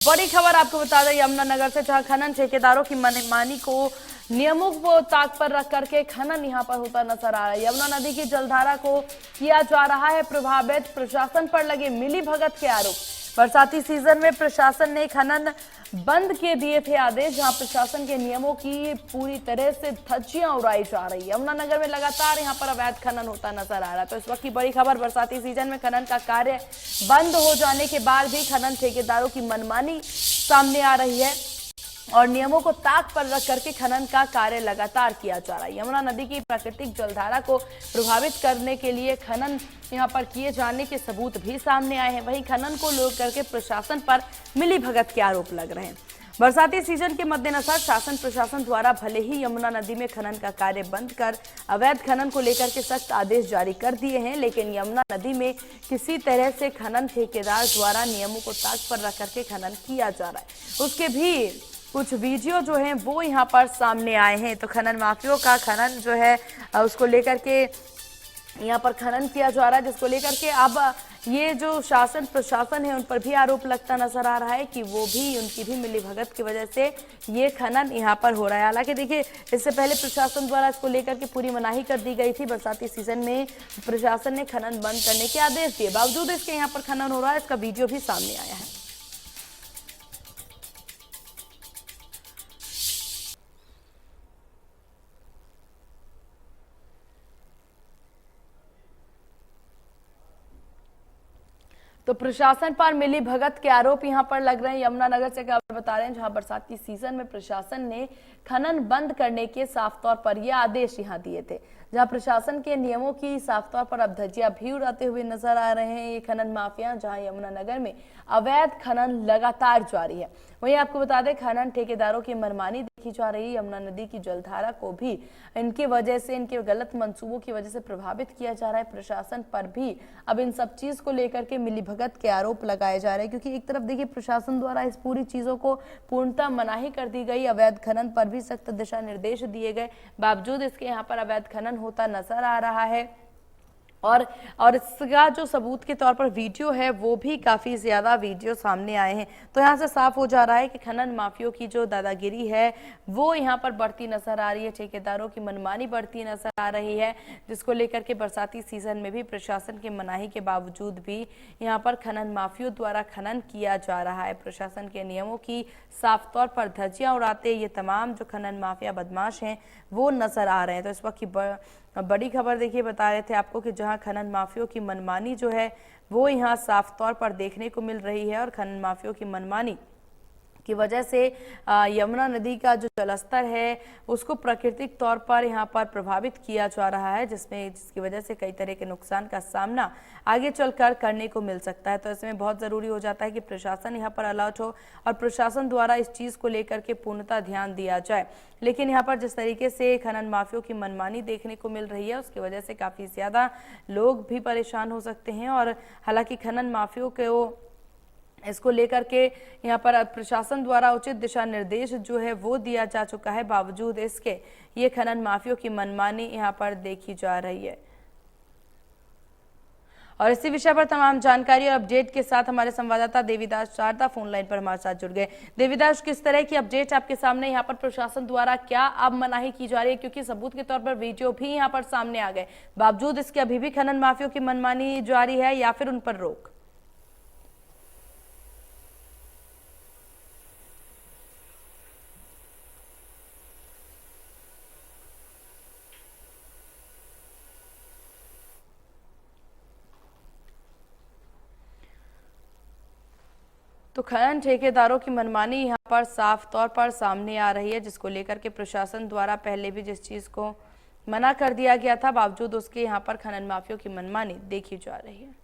बड़ी खबर आपको बता दें यमुनानगर से, जहां खनन ठेकेदारों की मनमानी को नियमों को ताक पर रख करके खनन यहां पर होता नजर आ रहा है। यमुना नदी की जलधारा को किया जा रहा है प्रभावित, प्रशासन पर लगे मिली भगत के आरोप। बरसाती सीजन में प्रशासन ने खनन बंद के दिए थे आदेश, जहां प्रशासन के नियमों की पूरी तरह से धज्जियां उड़ाई जा रही है। यमुनानगर में लगातार यहां पर अवैध खनन होता नजर आ रहा है। तो इस वक्त की बड़ी खबर, बरसाती सीजन में खनन का कार्य बंद हो जाने के बाद भी खनन ठेकेदारों की मनमानी सामने आ रही है और नियमों को ताक पर रख करके खनन का कार्य लगातार किया जा रहा है। यमुना नदी की प्राकृतिक जलधारा को प्रभावित करने के लिए खनन यहां पर किए जाने के सबूत भी सामने आए हैं। वहीं खनन को लेकर के प्रशासन पर मिलीभगत के आरोप लग रहे हैं। बरसाती सीजन के मद्देनजर शासन प्रशासन द्वारा भले ही यमुना नदी में खनन का कार्य बंद कर अवैध खनन को लेकर के सख्त आदेश जारी कर दिए हैं, लेकिन यमुना नदी में किसी तरह से खनन ठेकेदार द्वारा नियमों को ताक पर रख करके खनन किया जा रहा है। उसके भी कुछ वीडियो जो हैं वो यहाँ पर सामने आए हैं। तो खनन माफियों का खनन जो है उसको लेकर के यहाँ पर खनन किया जा रहा है, जिसको लेकर के अब ये जो शासन प्रशासन है उन पर भी आरोप लगता नजर आ रहा है कि वो भी, उनकी भी मिलीभगत की वजह से ये खनन यहाँ पर हो रहा है। हालांकि देखिए, इससे पहले प्रशासन द्वारा इसको लेकर के पूरी मनाही कर दी गई थी। बरसाती सीजन में प्रशासन ने खनन बंद करने के आदेश दिए, बावजूद इसके यहाँ पर खनन हो रहा है। इसका वीडियो भी सामने आया है। तो प्रशासन पर मिली भगत के आरोप यहां पर लग रहे हैं। यमुनानगर से खबर बता रहे हैं, जहां बरसाती सीजन में प्रशासन ने खनन बंद करने के साफ तौर पर यह आदेश यहां दिए थे, जहां प्रशासन के नियमों की साफ तौर पर अब धज्जियां भी उड़ाते हुए नजर आ रहे हैं ये खनन माफिया, जहां यमुनानगर में अवैध खनन लगातार जारी है। वहीं आपको बता दें, खनन ठेकेदारों की मनमानी देखी जा रही है। यमुना नदी की जलधारा को भी इनकी वजह से, इनके गलत मंसूबों की वजह से प्रभावित किया जा रहा है। प्रशासन पर भी अब इन सब चीज को लेकर के मिलीभगत के आरोप लगाए जा रहे हैं, क्योंकि एक तरफ देखिए प्रशासन द्वारा इस पूरी चीजों को पूर्णतः मनाही कर दी गई, अवैध खनन पर भी सख्त दिशा निर्देश दिए गए, बावजूद इसके यहाँ पर अवैध खनन होता नजर आ रहा है। और इसका जो सबूत के तौर पर वीडियो है वो भी काफ़ी ज़्यादा वीडियो सामने आए हैं। तो यहाँ से साफ हो जा रहा है कि खनन माफियों की जो दादागिरी है वो यहाँ पर बढ़ती नजर आ रही है, ठेकेदारों की मनमानी बढ़ती नजर आ रही है, जिसको लेकर के बरसाती सीजन में भी प्रशासन के मनाही के बावजूद भी यहाँ पर खनन माफियों द्वारा खनन किया जा रहा है। प्रशासन के नियमों की साफ तौर पर धज्जियां उड़ाते ये तमाम जो खनन माफिया बदमाश हैं वो नजर आ रहे हैं। तो इस वक्त की बड़ी खबर देखिए, बता रहे थे आपको कि जहां खनन माफियों की मनमानी जो है वो यहां साफ तौर पर देखने को मिल रही है और खनन माफियों की मनमानी की वजह से यमुना नदी का जो जलस्तर है उसको प्राकृतिक तौर पर यहाँ पर प्रभावित किया जा रहा है, जिसकी वजह से कई तरह के नुकसान का सामना आगे चलकर करने को मिल सकता है। तो इसमें बहुत ज़रूरी हो जाता है कि प्रशासन यहाँ पर अलर्ट हो और प्रशासन द्वारा इस चीज़ को लेकर के पूर्णतः ध्यान दिया जाए। लेकिन यहाँ पर जिस तरीके से खनन माफियों की मनमानी देखने को मिल रही है उसकी वजह से काफ़ी ज़्यादा लोग भी परेशान हो सकते हैं। और हालांकि खनन माफियों को इसको लेकर के यहाँ पर प्रशासन द्वारा उचित दिशा निर्देश जो है वो दिया जा चुका है, बावजूद इसके ये खनन माफियों की मनमानी यहाँ पर देखी जा रही है। और इसी विषय पर तमाम जानकारी और अपडेट के साथ हमारे संवाददाता देवीदास शारदा फोन लाइन पर हमारे साथ जुड़ गए। देवीदास, किस तरह की अपडेट आपके सामने, यहाँ पर प्रशासन द्वारा क्या अब मनाही की जा रही है, क्योंकि सबूत के तौर पर वीडियो भी यहाँ पर सामने आ गए, बावजूद इसके अभी भी खनन माफियों की मनमानी जारी है या फिर उन पर रोक? तो खनन ठेकेदारों की मनमानी यहाँ पर साफ तौर पर सामने आ रही है, जिसको लेकर के प्रशासन द्वारा पहले भी जिस चीज़ को मना कर दिया गया था, बावजूद उसके यहाँ पर खनन माफियों की मनमानी देखी जा रही है।